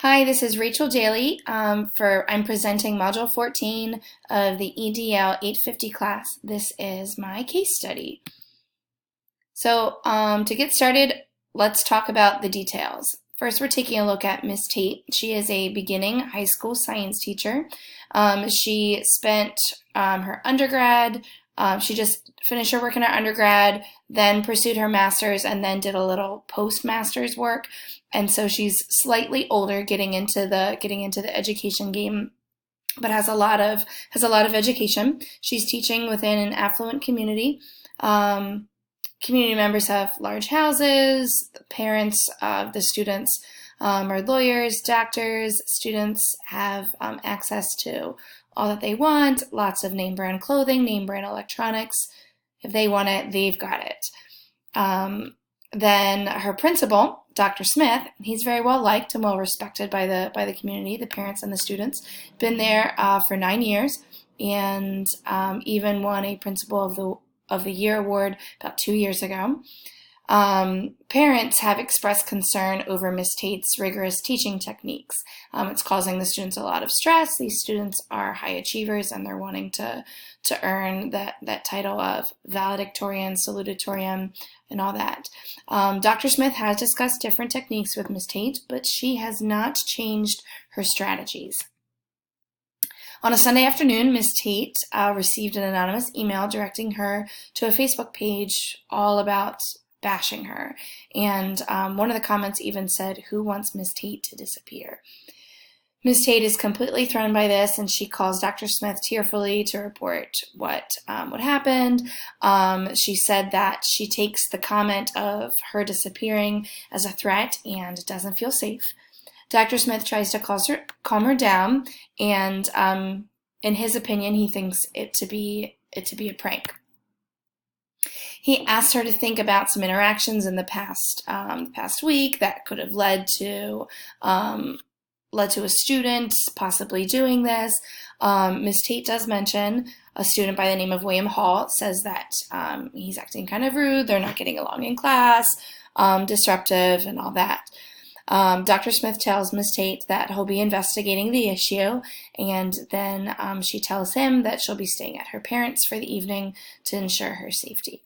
Hi, this is Rachel Daly. I'm presenting Module 14 of the EDL 850 class. This is my case study. To get started, let's talk about the details. First, we're taking a look at Miss Tate. She is a beginning high school science teacher. She spent her undergrad, she just finished her work in her undergrad, then pursued her master's, and then did a little post-master's work. And so she's slightly older, getting into the education game, but has a lot of education. She's teaching within an affluent community. Community members have large houses. The parents of the students are lawyers, doctors. Students have access to all that they want, lots of name brand clothing, name brand electronics. If they want it, they've got it. Then her principal, Dr. Smith, he's very well liked and well respected by the community, the parents and the students. Been there for 9 years, and even won a Principal of the Year award about 2 years ago. Parents have expressed concern over Miss Tate's rigorous teaching techniques. It's causing the students a lot of stress. These students are high achievers, and they're wanting to earn that title of valedictorian, salutatorian, and all that. Dr. Smith has discussed different techniques with Miss Tate, but she has not changed her strategies. On a Sunday afternoon, Miss Tate received an anonymous email directing her to a Facebook page all about bashing her. And one of the comments even said, "Who wants Miss Tate to disappear?" Miss Tate is completely thrown by this, and she calls Dr. Smith tearfully to report what happened. She said that she takes the comment of her disappearing as a threat and doesn't feel safe. Dr. Smith tries to calm her down, and in his opinion, he thinks it to be a prank. He asked her to think about some interactions in the past week that could have led to a student possibly doing this. Miss Tate does mention a student by the name of William Hall. Says that he's acting kind of rude, they're not getting along in class, disruptive, and all that. Dr. Smith tells Miss Tate that he'll be investigating the issue, and then she tells him that she'll be staying at her parents' for the evening to ensure her safety.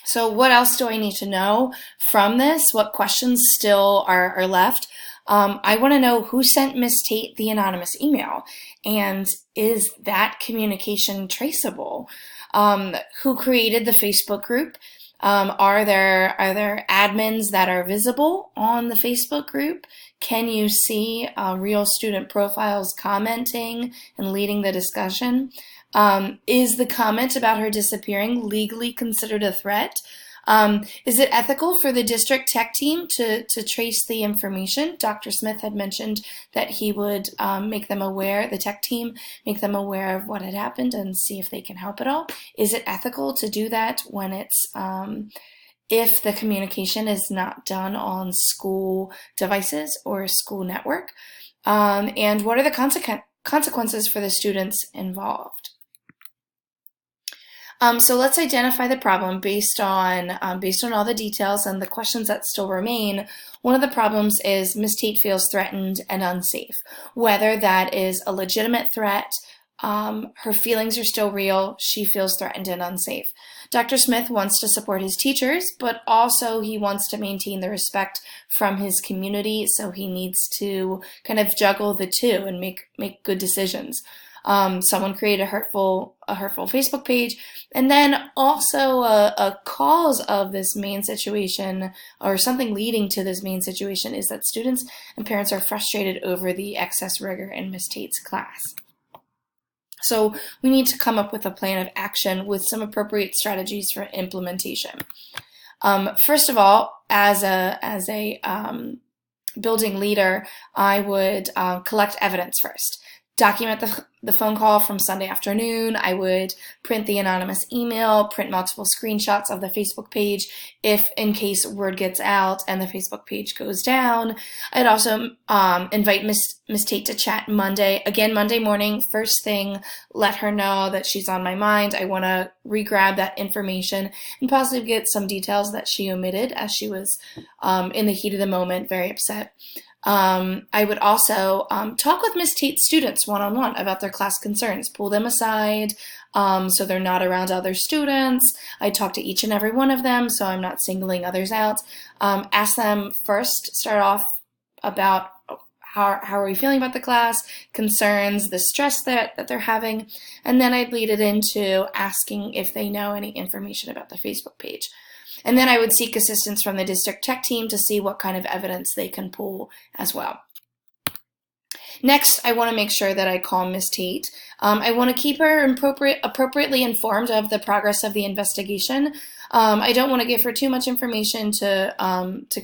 So what else do I need to know from this? What questions still are left? I want to know who sent Miss Tate the anonymous email, and is that communication traceable? Who created the Facebook group? Are there admins that are visible on the Facebook group? Can you see real student profiles commenting and leading the discussion? Is the comment about her disappearing legally considered a threat? Is it ethical for the district tech team to trace the information? Dr. Smith had mentioned that he would make them aware, the tech team, make them aware of what had happened and see if they can help at all. Is it ethical to do that when it's, if the communication is not done on school devices or a school network? And what are the consequences for the students involved? So let's identify the problem based on all the details and the questions that still remain. One of the problems is Miss Tate feels threatened and unsafe. Whether that is a legitimate threat, her feelings are still real, she feels threatened and unsafe. Dr. Smith wants to support his teachers, but also he wants to maintain the respect from his community, so he needs to kind of juggle the two and make good decisions. Someone created a hurtful Facebook page, and then also a cause of this main situation, or something leading to this main situation, is that students and parents are frustrated over the excess rigor in Miss Tate's class. So we need to come up with a plan of action with some appropriate strategies for implementation. First of all, as a building leader, I would collect evidence first. Document the phone call from Sunday afternoon. I would print the anonymous email, print multiple screenshots of the Facebook page if in case word gets out and the Facebook page goes down. I'd also invite Miss Tate to chat Monday morning, first thing, let her know that she's on my mind. I want to re-grab that information and possibly get some details that she omitted as she was in the heat of the moment, very upset. I would also talk with Miss Tate's students one-on-one about their class concerns, pull them aside so they're not around other students. I talk to each and every one of them so I'm not singling others out. Ask them first, start off about how are we feeling about the class, concerns, the stress that they're having, and then I'd lead it into asking if they know any information about the Facebook page. And then I would seek assistance from the district tech team to see what kind of evidence they can pull as well. Next, I want to make sure that I call Miss Tate. I want to keep her appropriately informed of the progress of the investigation. I don't want to give her too much information to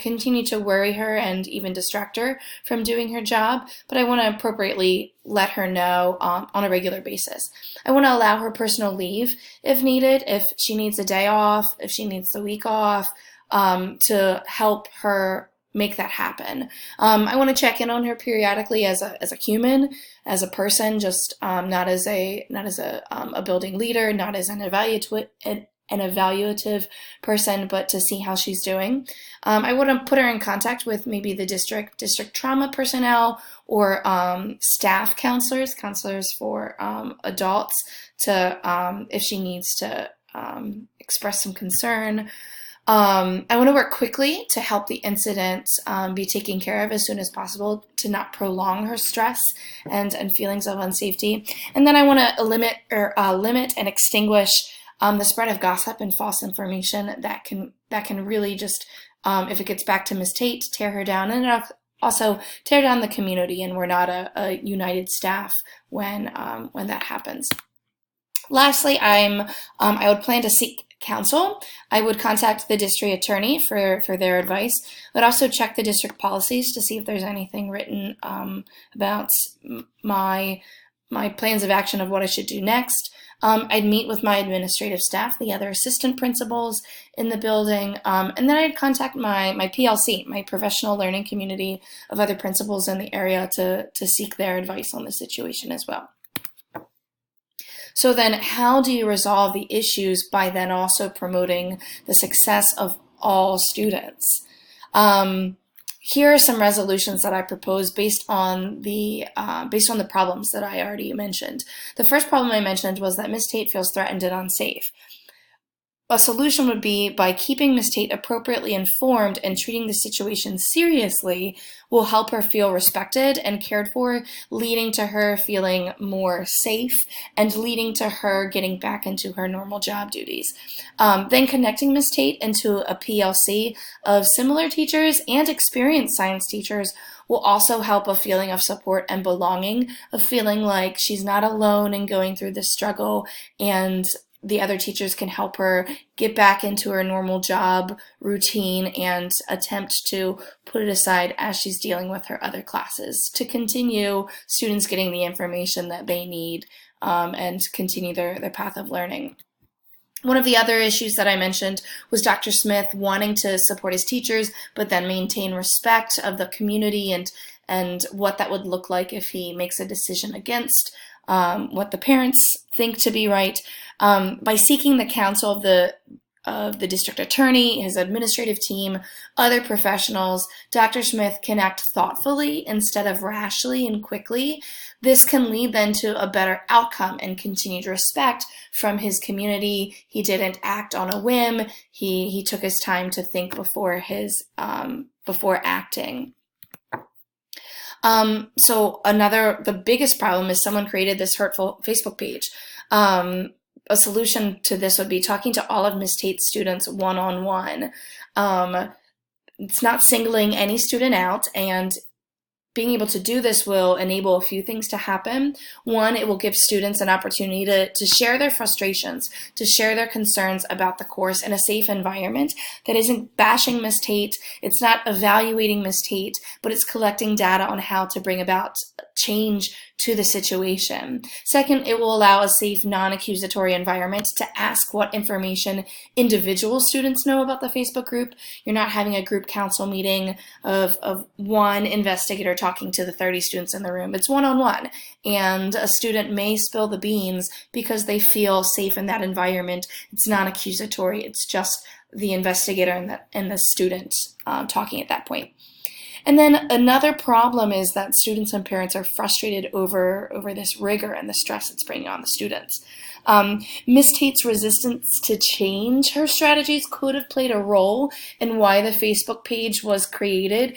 continue to worry her and even distract her from doing her job, but I want to appropriately let her know on a regular basis. I want to allow her personal leave if needed, if she needs a day off, if she needs the week off, to help her make that happen. I want to check in on her periodically as a human, as a person, just not as a building leader, not as an evaluative person, but to see how she's doing. I want to put her in contact with maybe the district trauma personnel or staff counselors for adults to if she needs to express some concern. I want to work quickly to help the incident be taken care of as soon as possible to not prolong her stress and feelings of unsafety. And then I want to limit and extinguish the spread of gossip and false information that can really just, if it gets back to Ms. Tate, tear her down, and also tear down the community. And we're not a united staff when that happens. Lastly, I would plan to seek counsel. I would contact the district attorney for their advice. I would also check the district policies to see if there's anything written about my plans of action of what I should do next. I'd meet with my administrative staff, the other assistant principals in the building, and then I'd contact my PLC, my professional learning community of other principals in the area to seek their advice on the situation as well. So then how do you resolve the issues by then also promoting the success of all students? Here are some resolutions that I propose based on the problems that I already mentioned. The first problem I mentioned was that Ms. Tate feels threatened and unsafe. A solution would be by keeping Ms. Tate appropriately informed and treating the situation seriously will help her feel respected and cared for, leading to her feeling more safe and leading to her getting back into her normal job duties. Then connecting Ms. Tate into a PLC of similar teachers and experienced science teachers will also help a feeling of support and belonging, of feeling like she's not alone in going through this struggle, and the other teachers can help her get back into her normal job routine and attempt to put it aside as she's dealing with her other classes to continue students getting the information that they need and continue their path of learning. One of the other issues that I mentioned was Dr. Smith wanting to support his teachers, but then maintain respect of the community and what that would look like if he makes a decision against what the parents think to be right. By seeking the counsel of the district attorney, his administrative team, other professionals, Dr. Smith can act thoughtfully instead of rashly and quickly. This can lead then to a better outcome and continued respect from his community. He didn't act on a whim. He took his time to think before acting. So the biggest problem is someone created this hurtful Facebook page. A solution to this would be talking to all of Ms. Tate's students one-on-one. It's not singling any student out, and being able to do this will enable a few things to happen. One, it will give students an opportunity to share their frustrations, to share their concerns about the course in a safe environment that isn't bashing Ms. Tate, it's not evaluating Ms. Tate, but it's collecting data on how to bring about change to the situation. Second, it will allow a safe, non-accusatory environment to ask what information individual students know about the Facebook group. You're not having a group council meeting of one investigator talking to the 30 students in the room. It's one-on-one, and a student may spill the beans because they feel safe in that environment. It's non-accusatory. It's just the investigator and the student talking at that point. And then another problem is that students and parents are frustrated over this rigor and the stress it's bringing on the students. Miss Tate's resistance to change her strategies could have played a role in why the Facebook page was created.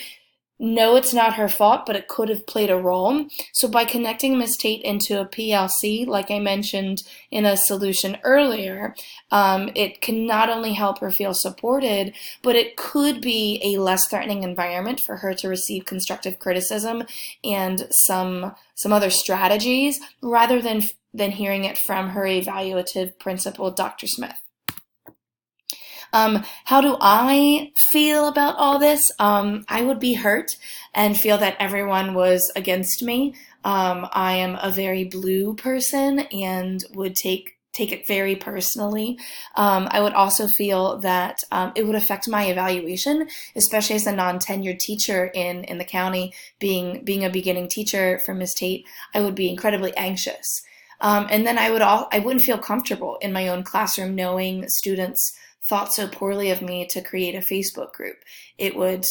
No, it's not her fault, but it could have played a role. So by connecting Miss Tate into a PLC, like I mentioned in a solution earlier, it can not only help her feel supported, but it could be a less threatening environment for her to receive constructive criticism and some other strategies, rather than hearing it from her evaluative principal, Dr. Smith. How do I feel about all this? I would be hurt and feel that everyone was against me. I am a very blue person and would take it very personally. I would also feel that it would affect my evaluation, especially as a non-tenured teacher in the county. Being a beginning teacher for Miss Tate, I would be incredibly anxious. And then I wouldn't feel comfortable in my own classroom knowing students thought so poorly of me to create a Facebook group. It would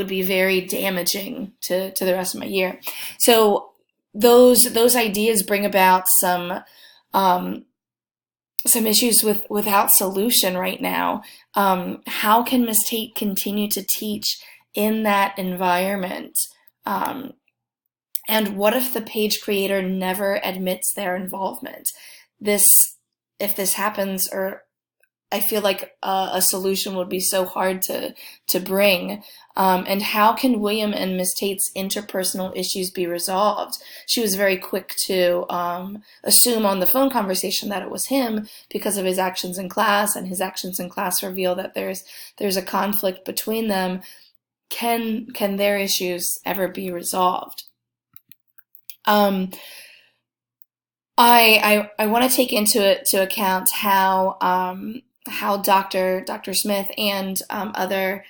be very damaging to the rest of my year. So those ideas bring about some issues without solution right now. How can Miss Tate continue to teach in that environment? And what if the page creator never admits their involvement? If this happens, or I feel like a solution would be so hard to bring. And how can William and Miss Tate's interpersonal issues be resolved? She was very quick to assume on the phone conversation that it was him because of his actions in class, and his actions in class reveal that there's a conflict between them. Can their issues ever be resolved? I want to take into account how Dr. Smith and other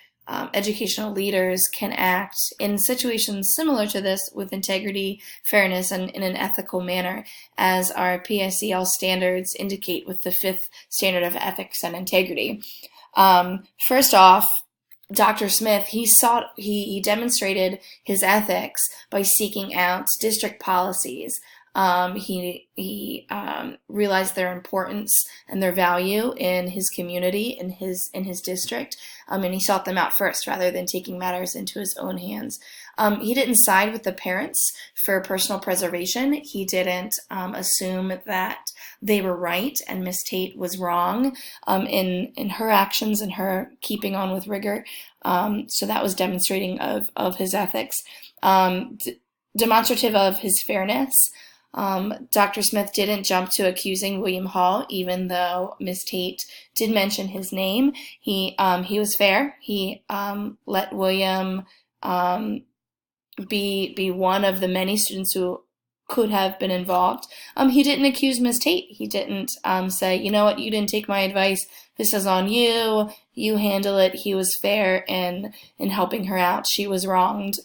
educational leaders can act in situations similar to this with integrity, fairness, and in an ethical manner, as our PSEL standards indicate with the 5th standard of ethics and integrity. First off, Dr. Smith, he demonstrated his ethics by seeking out district policies. He realized their importance and their value in his community, in his district, and he sought them out first rather than taking matters into his own hands. He didn't side with the parents for personal preservation. He didn't assume that they were right and Miss Tate was wrong in her actions and her keeping on with rigor. So that was demonstrating of his ethics. Demonstrative of his fairness. Dr. Smith didn't jump to accusing William Hall, even though Miss Tate did mention his name. He was fair. He let William be one of the many students who could have been involved. He didn't accuse Miss Tate. He didn't say, you know what, you didn't take my advice. This is on you. You handle it. He was fair in helping her out. She was wronged.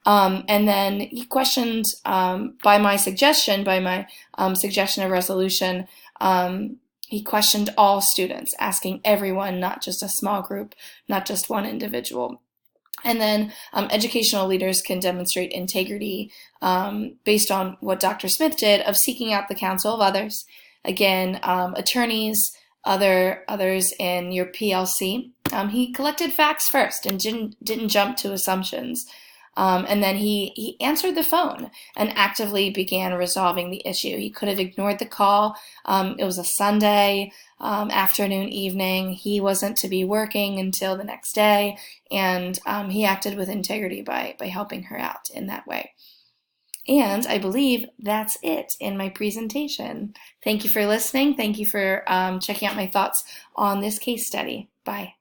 And then he questioned, by my suggestion of resolution, he questioned all students, asking everyone, not just a small group, not just one individual. And then educational leaders can demonstrate integrity based on what Dr. Smith did of seeking out the counsel of others. Again, attorneys, others in your PLC. He collected facts first and didn't jump to assumptions. And then he answered the phone and actively began resolving the issue. He could have ignored the call. It was a Sunday afternoon, evening. He wasn't to be working until the next day, and he acted with integrity by helping her out in that way. And I believe that's it in my presentation. Thank you for listening. Thank you for checking out my thoughts on this case study. Bye.